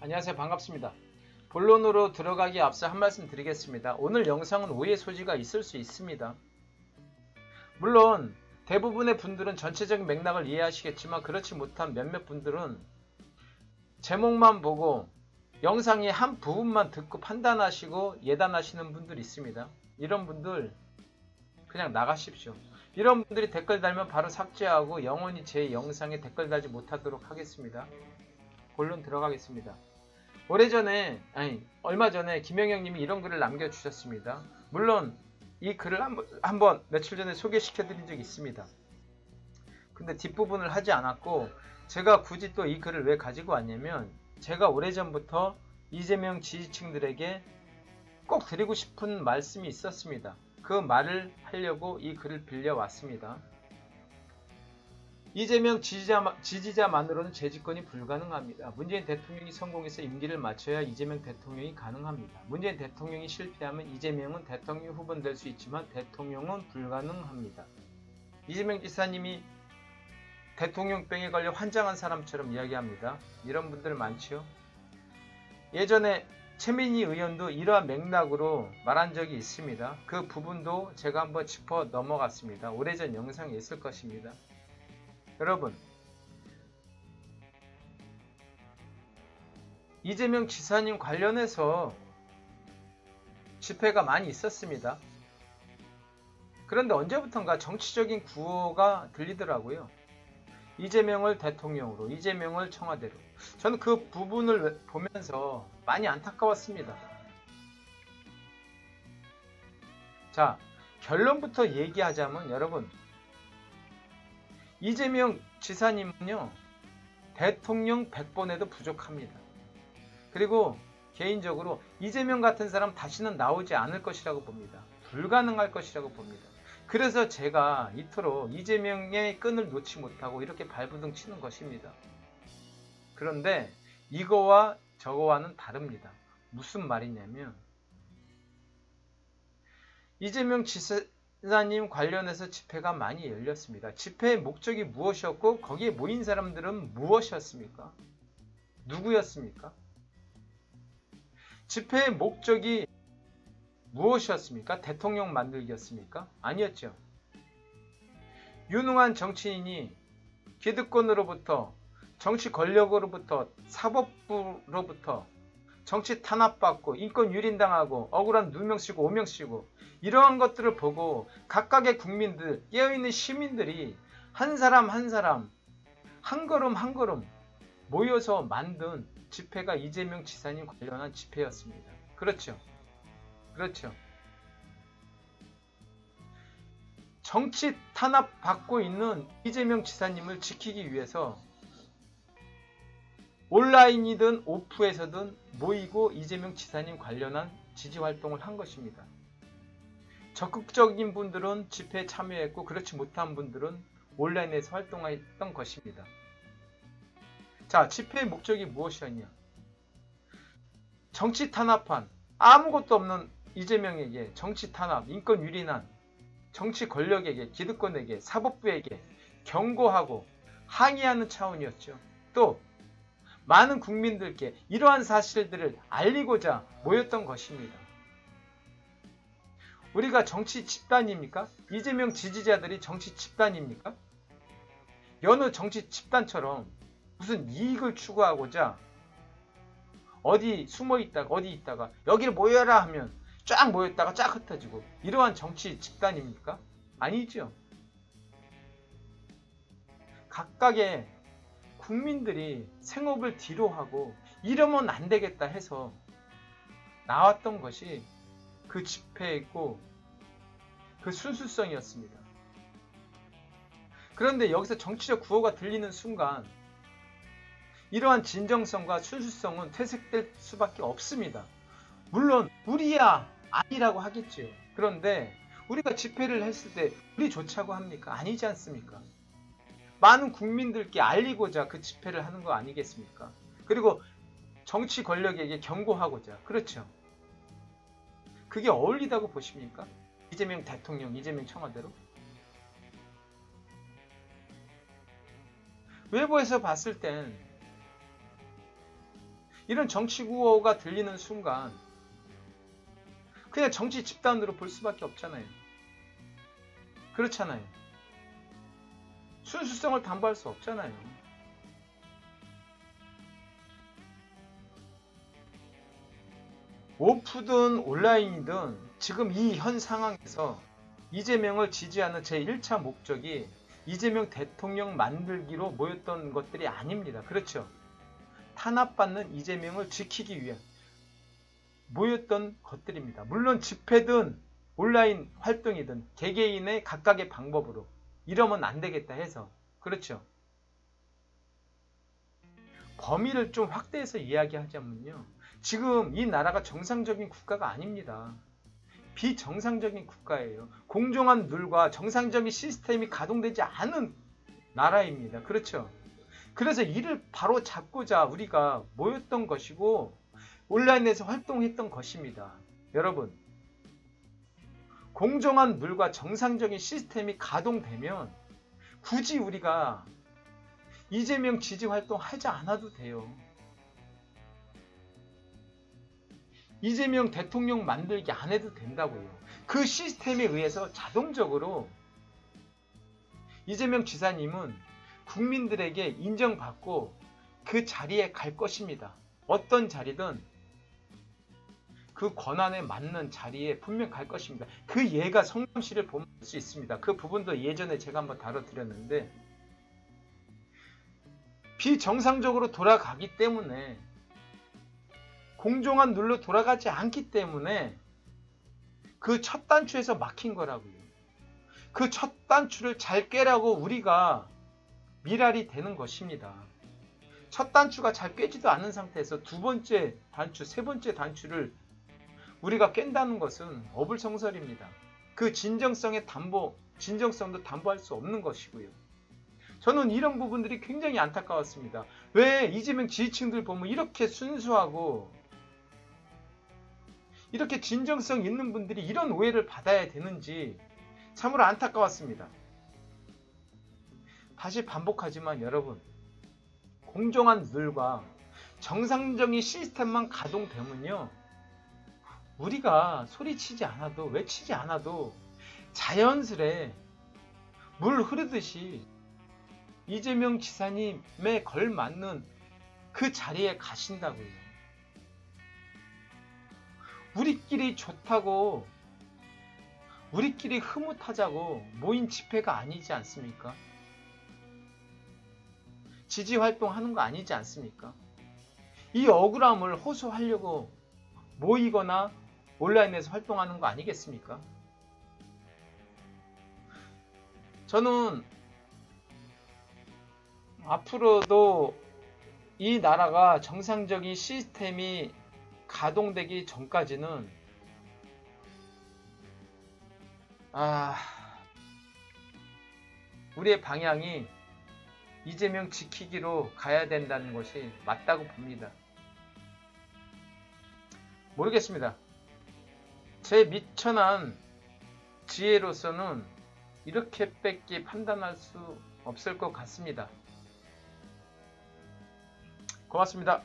안녕하세요. 반갑습니다. 본론으로 들어가기 앞서 한 말씀 드리겠습니다. 오늘 영상은 오해 소지가 있을 수 있습니다. 물론 대부분의 분들은 전체적인 맥락을 이해하시겠지만 그렇지 못한 몇몇 분들은 제목만 보고 영상의 한 부분만 듣고 판단하시고 예단하시는 분들이 있습니다. 이런 분들 그냥 나가십시오. 이런 분들이 댓글 달면 바로 삭제하고 영원히 제 영상에 댓글 달지 못하도록 하겠습니다. 본론 들어가겠습니다. 얼마 전에 김영영 님이 이런 글을 남겨주셨습니다. 물론 이 글을 한번 며칠 전에 소개시켜 드린 적이 있습니다. 근데 뒷부분을 하지 않았고, 제가 굳이 또 이 글을 왜 가지고 왔냐면, 제가 오래전부터 이재명 지지층들에게 꼭 드리고 싶은 말씀이 있었습니다. 그 말을 하려고 이 글을 빌려왔습니다. 이재명 지지자만으로는 재집권이 불가능합니다. 문재인 대통령이 성공해서 임기를 마쳐야 이재명 대통령이 가능합니다. 문재인 대통령이 실패하면 이재명은 대통령 후보는 될 수 있지만 대통령은 불가능합니다. 이재명 지사님이 대통령병에 걸려 환장한 사람처럼 이야기합니다. 이런 분들 많죠. 예전에 최민희 의원도 이러한 맥락으로 말한 적이 있습니다. 그 부분도 제가 한번 짚어 넘어갔습니다. 오래전 영상에 있을 것입니다. 여러분, 이재명 지사님 관련해서 집회가 많이 있었습니다. 그런데 언제부턴가 정치적인 구호가 들리더라고요. 이재명을 대통령으로, 이재명을 청와대로. 저는 그 부분을 보면서 많이 안타까웠습니다. 자, 결론부터 얘기하자면 여러분, 이재명 지사님은요, 대통령 100번에도 부족합니다. 그리고 개인적으로 이재명 같은 사람 다시는 나오지 않을 것이라고 봅니다. 불가능할 것이라고 봅니다. 그래서 제가 이토록 이재명의 끈을 놓지 못하고 이렇게 발부둥 치는 것입니다. 그런데 이거와 저거와는 다릅니다. 무슨 말이냐면, 이재명 지사님 관련해서 집회가 많이 열렸습니다. 집회의 목적이 무엇이었고 거기에 모인 사람들은 무엇이었습니까? 누구였습니까? 집회의 목적이 무엇이었습니까? 대통령 만들기였습니까? 아니었죠. 유능한 정치인이 기득권으로부터, 정치 권력으로부터, 사법부로부터 정치 탄압받고 인권 유린당하고 억울한 누명 쓰고 오명 쓰고 이러한 것들을 보고 각각의 국민들, 깨어있는 시민들이 한 사람 한 사람 한 걸음 한 걸음 모여서 만든 집회가 이재명 지사님 관련한 집회였습니다. 그렇죠. 그렇죠. 정치 탄압 받고 있는 이재명 지사님을 지키기 위해서 온라인이든 오프에서든 모이고 이재명 지사님 관련한 지지 활동을 한 것입니다. 적극적인 분들은 집회에 참여했고 그렇지 못한 분들은 온라인에서 활동했던 것입니다. 자, 집회의 목적이 무엇이었냐? 정치 탄압한 아무것도 없는 이재명에게 정치 탄압, 인권 유린한 정치 권력에게, 기득권에게, 사법부에게 경고하고 항의하는 차원이었죠. 또 많은 국민들께 이러한 사실들을 알리고자 모였던 것입니다. 우리가 정치 집단입니까? 이재명 지지자들이 정치 집단입니까? 여느 정치 집단처럼 무슨 이익을 추구하고자 어디 숨어 있다가 어디 있다가 여기를 모여라 하면 쫙 모였다가 쫙 흩어지고 이러한 정치 집단입니까? 아니죠. 각각의 국민들이 생업을 뒤로 하고 이러면 안 되겠다 해서 나왔던 것이 그 집회이고 그 순수성이었습니다. 그런데 여기서 정치적 구호가 들리는 순간 이러한 진정성과 순수성은 퇴색될 수밖에 없습니다. 물론 우리야 아니라고 하겠죠. 그런데 우리가 집회를 했을 때 우리 좋자고 합니까? 아니지 않습니까? 많은 국민들께 알리고자 그 집회를 하는 거 아니겠습니까? 그리고 정치 권력에게 경고하고자. 그렇죠. 그게 어울리다고 보십니까? 이재명 대통령, 이재명 청와대로? 외부에서 봤을 땐 이런 정치 구호가 들리는 순간 그냥 정치 집단으로 볼 수밖에 없잖아요. 그렇잖아요. 순수성을 담보할 수 없잖아요. 오프든 온라인이든 지금 이 현 상황에서 이재명을 지지하는 제 1차 목적이 이재명 대통령 만들기로 모였던 것들이 아닙니다. 그렇죠? 탄압받는 이재명을 지키기 위해 모였던 것들입니다. 물론 집회든 온라인 활동이든 개개인의 각각의 방법으로 이러면 안 되겠다 해서 그렇죠. 범위를 좀 확대해서 이야기하자면요. 지금 이 나라가 정상적인 국가가 아닙니다. 비정상적인 국가예요. 공정한 룰과 정상적인 시스템이 가동되지 않은 나라입니다. 그렇죠. 그래서 이를 바로 잡고자 우리가 모였던 것이고 온라인에서 활동했던 것입니다. 여러분, 공정한 룰과 정상적인 시스템이 가동되면 굳이 우리가 이재명 지지 활동 하지 않아도 돼요. 이재명 대통령 만들기 안 해도 된다고요. 그 시스템에 의해서 자동적으로 이재명 지사님은 국민들에게 인정받고 그 자리에 갈 것입니다. 어떤 자리든 그 권한에 맞는 자리에 분명 갈 것입니다. 그 예가 성남시를 보면 알 수 있습니다. 그 부분도 예전에 제가 한번 다뤄드렸는데 비정상적으로 돌아가기 때문에 공정한 룰로 돌아가지 않기 때문에 그 첫 단추에서 막힌 거라고요. 그 첫 단추를 잘 깨라고 우리가 미랄이 되는 것입니다. 첫 단추가 잘 깨지도 않은 상태에서 두 번째 단추, 세 번째 단추를 우리가 깬다는 것은 어불성설입니다. 그 진정성도 담보할 수 없는 것이고요. 저는 이런 부분들이 굉장히 안타까웠습니다. 왜 이재명 지지층들 보면 이렇게 순수하고 이렇게 진정성 있는 분들이 이런 오해를 받아야 되는지 참으로 안타까웠습니다. 다시 반복하지만 여러분, 공정한 룰과 정상적인 시스템만 가동되면요, 우리가 소리치지 않아도 외치지 않아도 자연스레 물 흐르듯이 이재명 지사님에 걸맞는 그 자리에 가신다고요. 우리끼리 좋다고 우리끼리 흐뭇하자고 모인 집회가 아니지 않습니까? 지지 활동하는 거 아니지 않습니까? 이 억울함을 호소하려고 모이거나 온라인에서 활동하는 거 아니겠습니까? 저는 앞으로도 이 나라가 정상적인 시스템이 가동되기 전까지는 우리의 방향이 이재명 지키기로 가야 된다는 것이 맞다고 봅니다. 모르겠습니다. 제 미천한 지혜로서는 이렇게밖에 판단할 수 없을 것 같습니다. 고맙습니다.